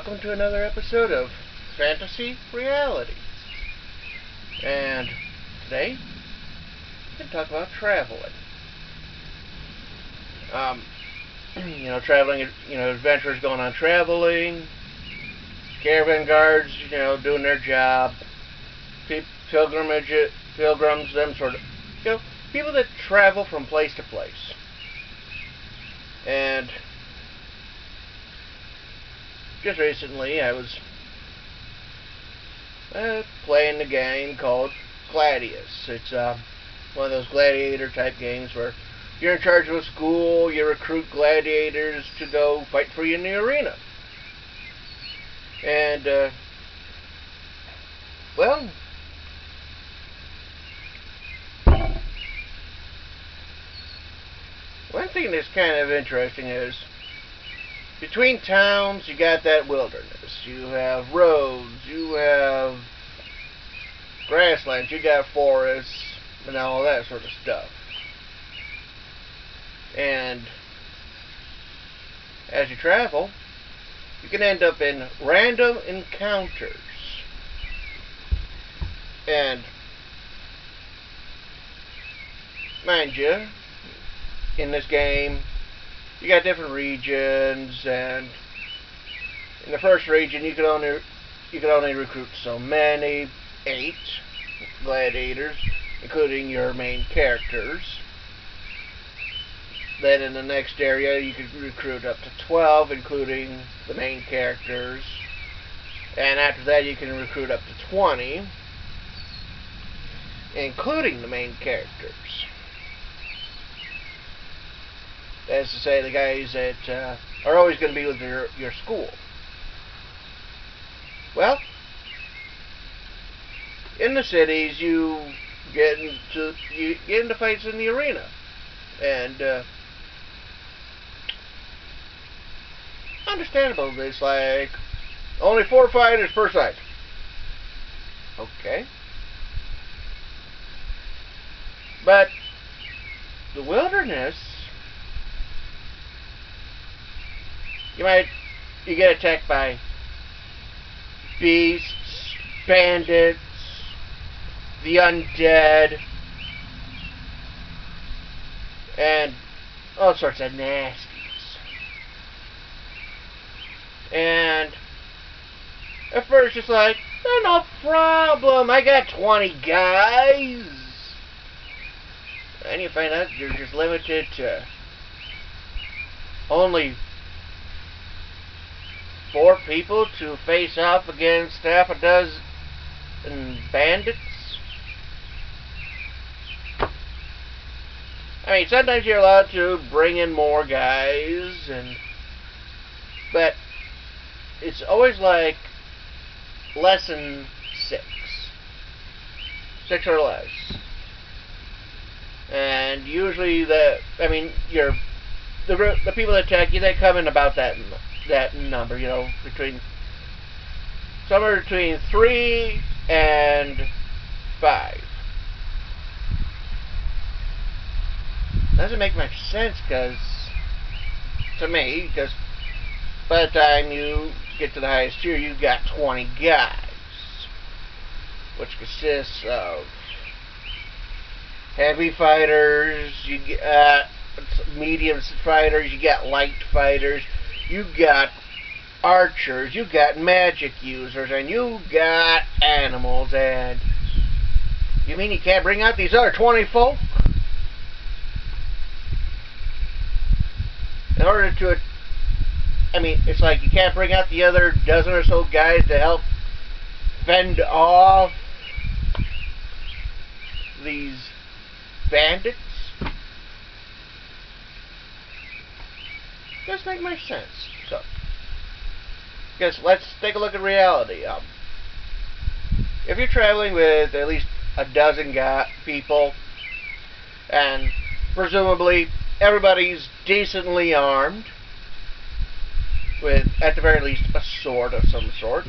welcome to another episode of Fantasy Reality. And today, we're going to talk about traveling. Traveling, adventurers going on traveling, caravan guards, doing their job, pilgrims, them sort of, people that travel from place to place. And just recently, I was playing the game called Gladius. It's one of those gladiator type games where you're in charge of a school, you recruit gladiators to go fight for you in the arena. And, one thing that's kind of interesting is between towns, you got that wilderness. You have roads, you have grasslands, you got forests, and all that sort of stuff. And as you travel, you can end up in random encounters. And mind you, in this game, you got different regions, and in the first region you can only recruit so many, 8 gladiators, including your main characters. Then in the next area you can recruit up to 12, including the main characters. And after that you can recruit up to 20, including the main characters. That is to say, the guys that are always going to be with your school. Well, in the cities, you get into fights in the arena, and understandable. It's like only 4 fighters per side. Okay, but the wilderness. You get attacked by beasts, bandits, the undead, and all sorts of nasties. And at first it's like, no problem, I got 20 guys. And you find out you're just limited to only 4 people to face off against half a dozen bandits. I mean, sometimes you're allowed to bring in more guys, but it's always like less than 6 or less. And usually the people that attack you, they come in about that number, somewhere between 3 and 5. Doesn't make much sense to me, because by the time you get to the highest tier, you've got 20 guys, which consists of heavy fighters, you get medium fighters, you got light fighters, you got archers, you got magic users, and you got animals. And you mean you can't bring out these other 20 folk? In order to, it's like you can't bring out the other dozen or so guys to help fend off these bandits? Doesn't make much sense. So, guess let's take a look at reality. If you're traveling with at least a dozen people, and presumably everybody's decently armed, with at the very least a sword of some sort,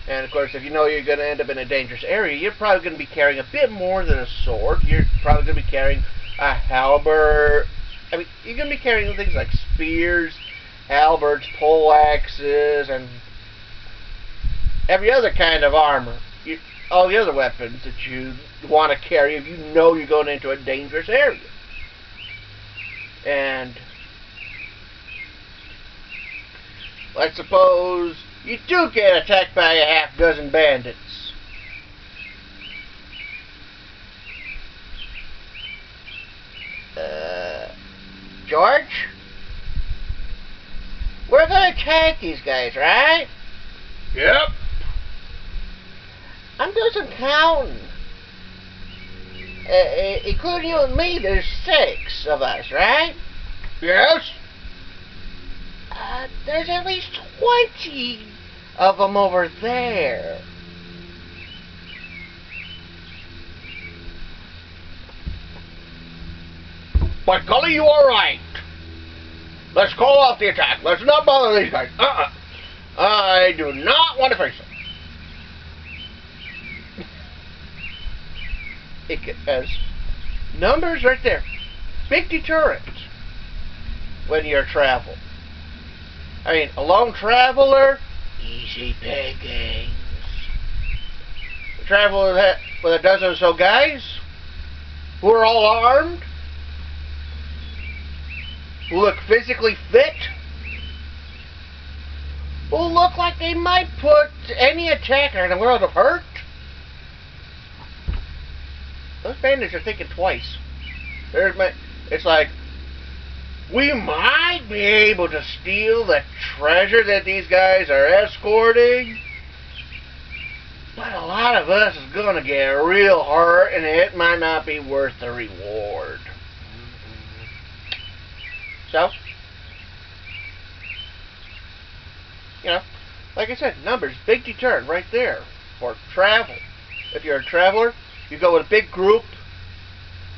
and of course if you know you're going to end up in a dangerous area, you're probably going to be carrying a bit more than a sword. You're probably going to be carrying a halberd. You're going to be carrying things like spears, halberds, pole axes, and every other kind of armor, all the other weapons that you want to carry if you know you're going into a dangerous area. And let's suppose you do get attacked by a half dozen bandits. George? We're gonna attack these guys, right? Yep. I'm doing some counting. Including you and me, there's 6 of us, right? Yes. There's at least 20 of them over there. By golly, you are right. Let's call off the attack. Let's not bother these guys. I do not want to face them. It has numbers right there. Big deterrent when you're travel. I mean, a lone traveler, easy pickings. A traveler with a dozen or so guys who are all armed, who look physically fit, who look like they might put any attacker in the world of hurt. Those bandits are thinking twice. It's like, we might be able to steal the treasure that these guys are escorting, but a lot of us is going to get real hurt, and it might not be worth the reward. So, like I said, numbers, big deterrent right there for travel. If you're a traveler, you go with a big group,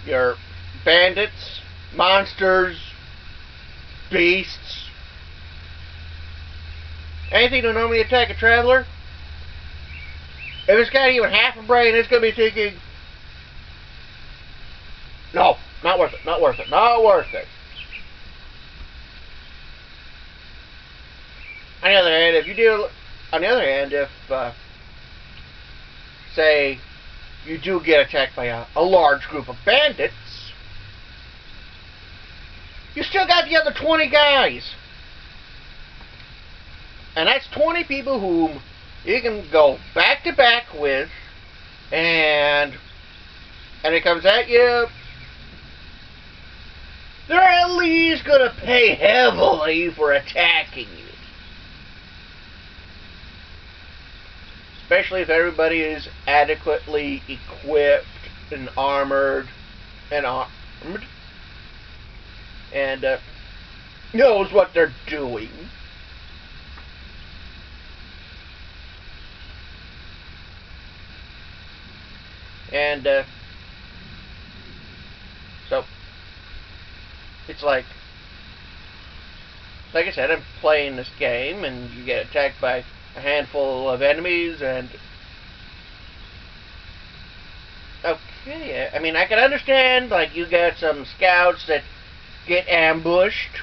your bandits, monsters, beasts, anything to normally attack a traveler. If it's got even half a brain, it's going to be thinking, no, not worth it, not worth it, not worth it. On the other hand, if say, you do get attacked by a large group of bandits, you still got the other 20 guys. And that's 20 people whom you can go back to back with, and it comes at you, they're at least going to pay heavily for attacking you. Especially if everybody is adequately equipped and armored and knows what they're doing. And so it's like I said, I'm playing this game and you get attacked by a handful of enemies, and okay, I mean, I can understand, like, you got some scouts that get ambushed,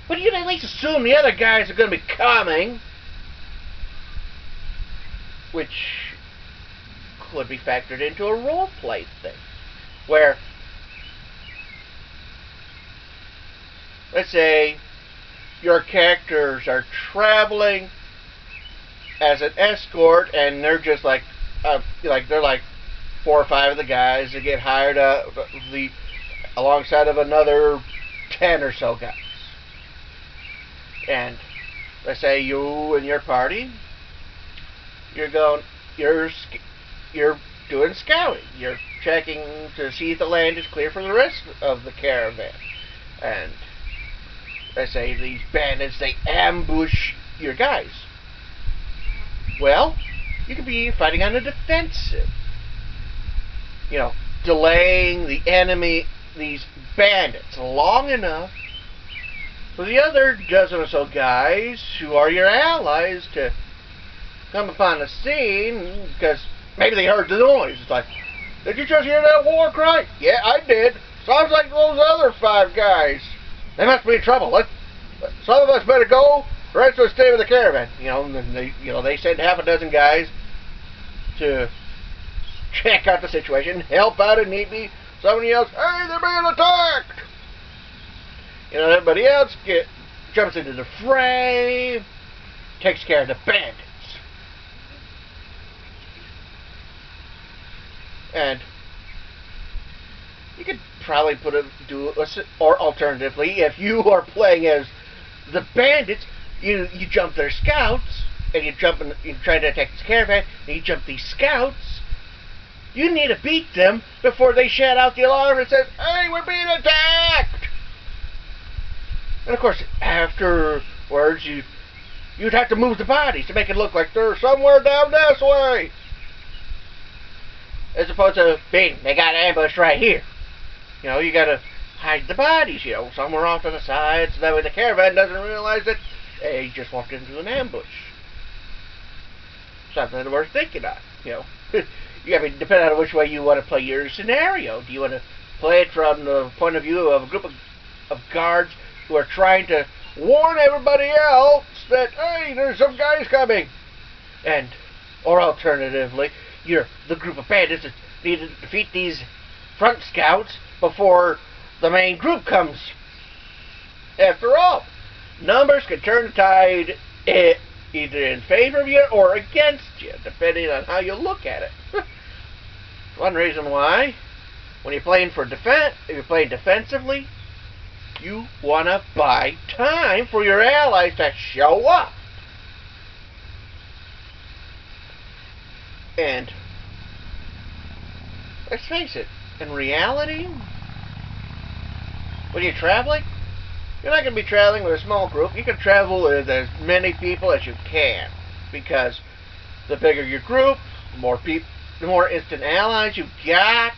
but you can at least assume the other guys are going to be coming, which could be factored into a role-play thing, where, let's say, your characters are traveling as an escort, and they're just like they're like 4 or 5 of the guys that get hired alongside of another 10 or so guys. And let's say you and your party, you're doing scouting. You're checking to see if the land is clear for the rest of the caravan. And let's say these bandits, they ambush your guys. Well, you could be fighting on the defensive. Delaying the enemy, these bandits, long enough for the other dozen or so guys who are your allies to come upon the scene, because maybe they heard the noise. It's like, did you just hear that war cry? Yeah, I did. Sounds like those other 5 guys. They must be in trouble. Some of us better go rest of us stay with the caravan. And then they send half a dozen guys to check out the situation, help out if need be. Somebody else, hey, they're being attacked. Everybody else jumps into the fray, takes care of the bandits. And you could probably or alternatively, if you are playing as the bandits, you jump their scouts, and you try to attack this caravan, and you jump these scouts. You need to beat them before they shout out the alarm and says, hey, we're being attacked! And of course, afterwards, you'd have to move the bodies to make it look like they're somewhere down this way. As opposed to being, they got ambushed right here. You gotta hide the bodies, somewhere off to the side, so that way the caravan doesn't realize that they just walked into an ambush. Something worth thinking of, depending on which way you want to play your scenario. Do you want to play it from the point of view of a group of guards who are trying to warn everybody else that, hey, there's some guys coming? Or alternatively, you're the group of bandits that need to defeat these front scouts before the main group comes. After all, numbers can turn the tide either in favor of you or against you, depending on how you look at it. One reason why, when you're playing if you're playing defensively, you want to buy time for your allies to show up. And let's face it, in reality, when you're traveling, you're not going to be traveling with a small group. You can travel with as many people as you can, because the bigger your group, the more instant allies you got.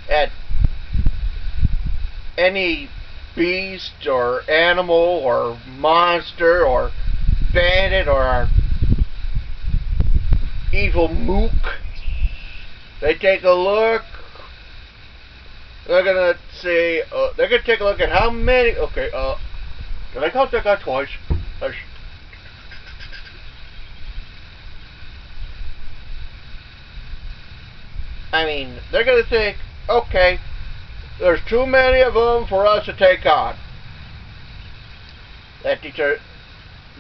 At any beast or animal or monster or bandit or evil mook, they take a look. They're gonna say, they're gonna take a look at how many. Okay, did I count that guy twice? They're gonna think, okay, there's too many of them for us to take on.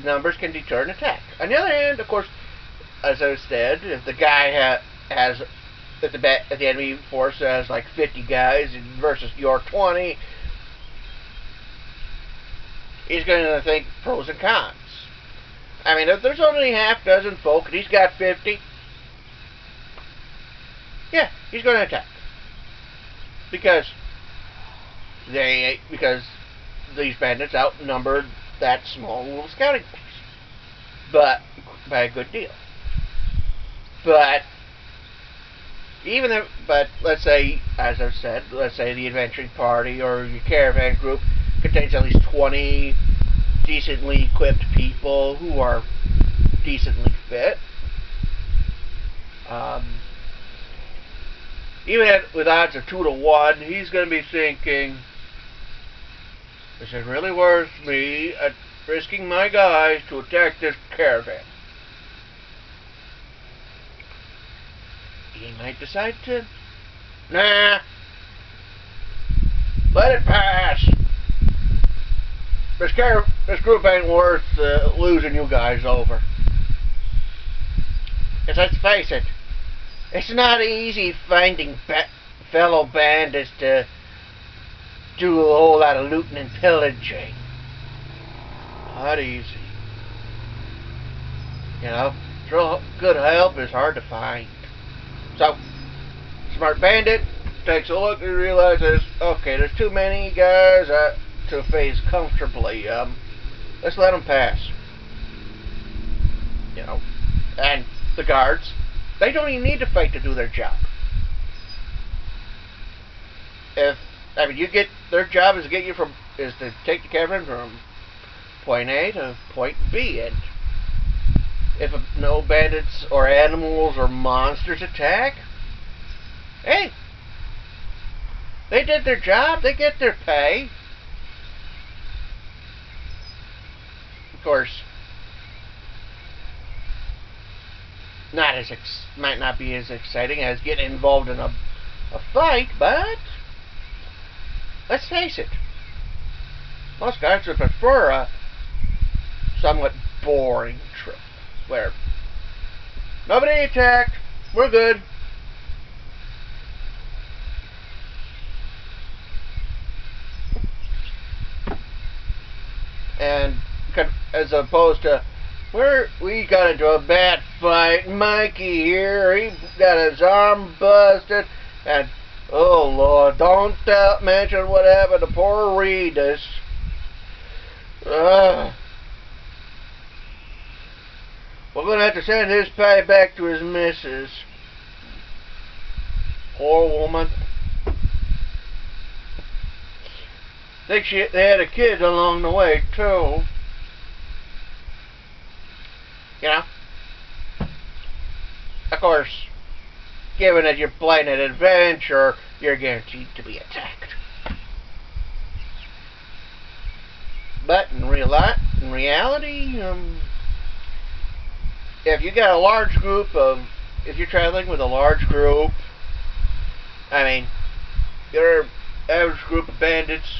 Numbers can deter an attack. On the other hand, of course, as I said, if the guy if the enemy force has like 50 guys versus your 20, he's going to think pros and cons. If there's only half dozen folk and he's got 50, yeah, he's going to attack. Because these bandits outnumbered that small little scouting force. But by a good deal. But let's say, as I've said, let's say the adventuring party or your caravan group contains at least 20 decently equipped people who are decently fit. Even with odds of 2 to 1, he's going to be thinking, is it really worth me risking my guys to attack this caravan? He might decide to, nah, let it pass. This group ain't worth losing you guys over. Because let's face it, it's not easy finding fellow bandits to do a whole lot of looting and pillaging. Not easy. Good help is hard to find. So, smart bandit takes a look and realizes, okay, there's too many guys to face comfortably. Let's let them pass. And the guards, they don't even need to fight to do their job. Their job is to take the caravan from point A to point B, and if no bandits or animals or monsters attack, hey, they did their job, they get their pay. Of course, might not be as exciting as getting involved in a fight, but let's face it, most guys would prefer a somewhat boring trip where nobody attacked, we're good. And as opposed to we got into a bad fight, Mikey here, he got his arm busted, and oh Lord, don't mention what happened to poor Regis. We're gonna have to send his pay back to his missus. Poor woman. Think they had a kid along the way too. You know? Of course, given that you're playing an adventure, you're guaranteed to be attacked. But in reality, if you got a large group if you're traveling with a large group, I mean, your average group of bandits,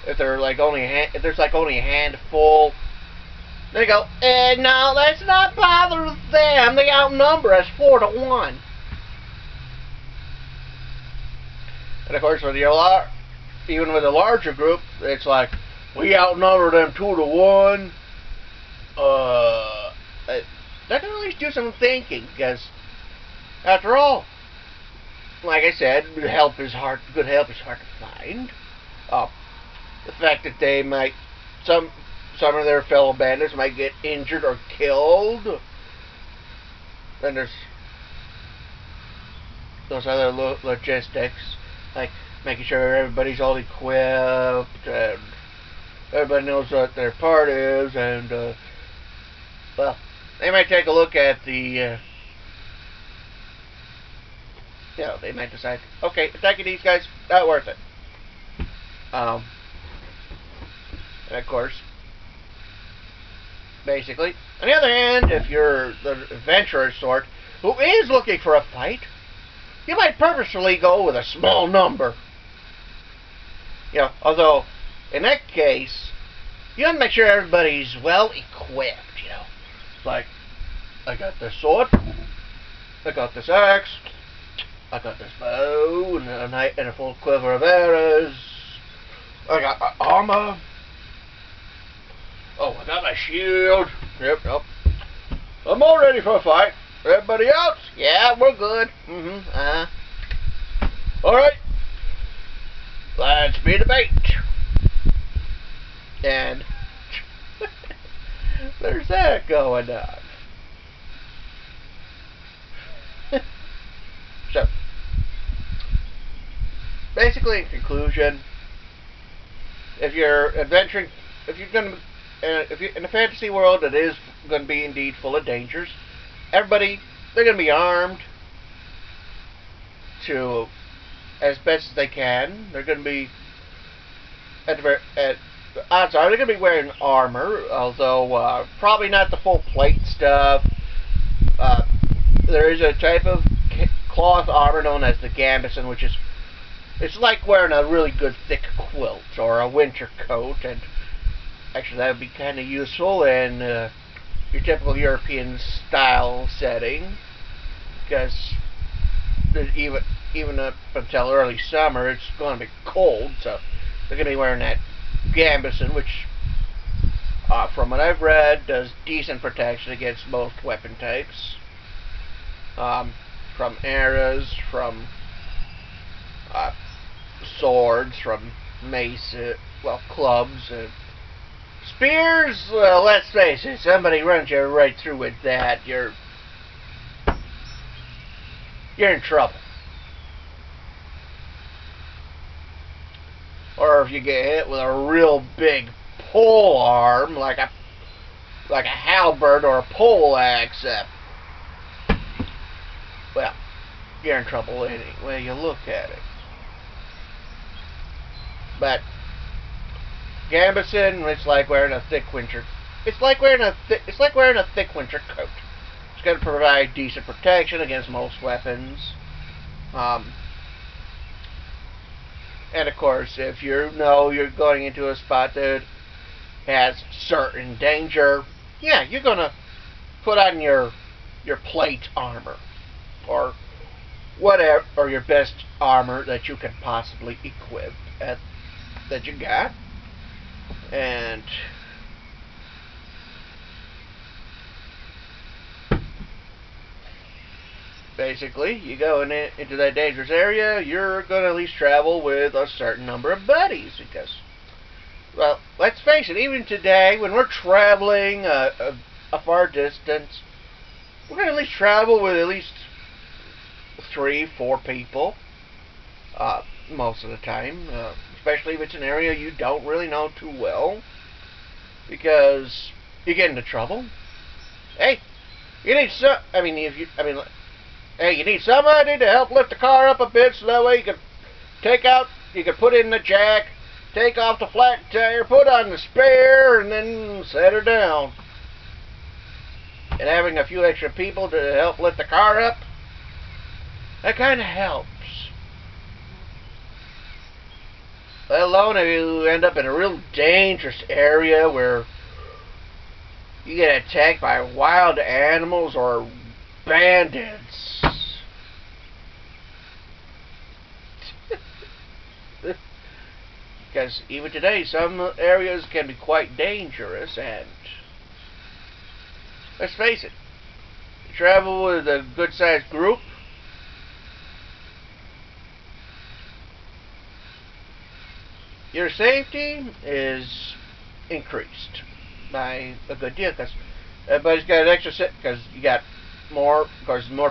if there's like only a handful, they go, no, let's not bother them. They outnumber us 4-1. And of course, even with a larger group, it's like we outnumber them 2-1. That can at least do some thinking, because after all, like I said, good help is hard to find. The fact that they might some of their fellow bandits might get injured or killed. Then there's those other logistics, like making sure everybody's all equipped and everybody knows what their part is, and well, they might take a look at the they might decide, okay, attacking these guys, not worth it. And of course, basically, on the other hand, if you're the adventurer sort who is looking for a fight, you might purposefully go with a small number. Although, in that case, you want to make sure everybody's well equipped, Like, I got this sword, I got this axe, I got this bow, and a full quiver of arrows, I got my armor, oh, I got my shield, yep. I'm all ready for a fight. Everybody else? Yeah, we're good. Alright. Let's be the bait. And there's that going on. So, basically, in conclusion, if you're adventuring, if you're in a fantasy world that is going to be indeed full of dangers, they're going to be armed to as best as they can. They're going to be odds are they're going to be wearing armor, although probably not the full plate stuff. There is a type of cloth armor known as the gambeson, which is it's like wearing a really good thick quilt or a winter coat, and actually that would be kind of useful in your typical European style setting, because even up until early summer it's going to be cold, so they're going to be wearing that gambeson, which from what I've read does decent protection against most weapon types, from arrows, from swords, from mace, clubs, spears. Well, let's face it, somebody runs you right through with that, you're in trouble. Or if you get hit with a real big pole arm, like a halberd or a pole axe, well, you're in trouble any way you look at it. But gambeson, it's like wearing a thick winter it's like wearing a thick winter coat. It's going to provide decent protection against most weapons. And of course, if you know you're going into a spot that has certain danger, yeah, you're gonna put on your plate armor or whatever, or your best armor that you can possibly equip that you got, and basically, you go into that dangerous area, you're going to at least travel with a certain number of buddies, because, well, let's face it, even today, when we're traveling a far distance, we're going to at least travel with at least 3, 4 people, most of the time, especially if it's an area you don't really know too well, because you get into trouble. Hey, you need hey, you need somebody to help lift the car up a bit, so that way you can put in the jack, take off the flat tire, put on the spare, and then set her down. And having a few extra people to help lift the car up, that kind of helps. Let alone if you end up in a real dangerous area where you get attacked by wild animals or bandits. Because even today, some areas can be quite dangerous, and let's face it, you travel with a good-sized group, your safety is increased by a good deal, because everybody's got an extra set, because you got more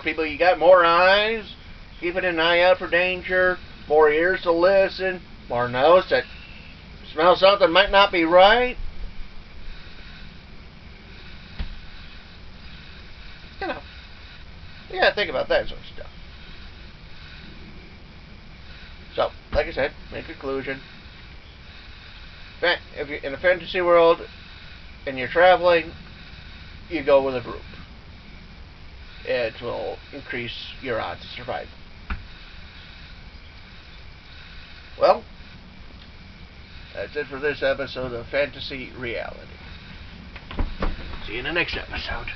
people, you got more eyes keeping an eye out for danger, more ears to listen, more nose that smell something might not be right. You know, you gotta think about that sort of stuff. So, like I said, in conclusion, if you're in a fantasy world and you're traveling, you go with a group. It will increase your odds of survival. Well, that's it for this episode of Fantasy Reality. See you in the next episode.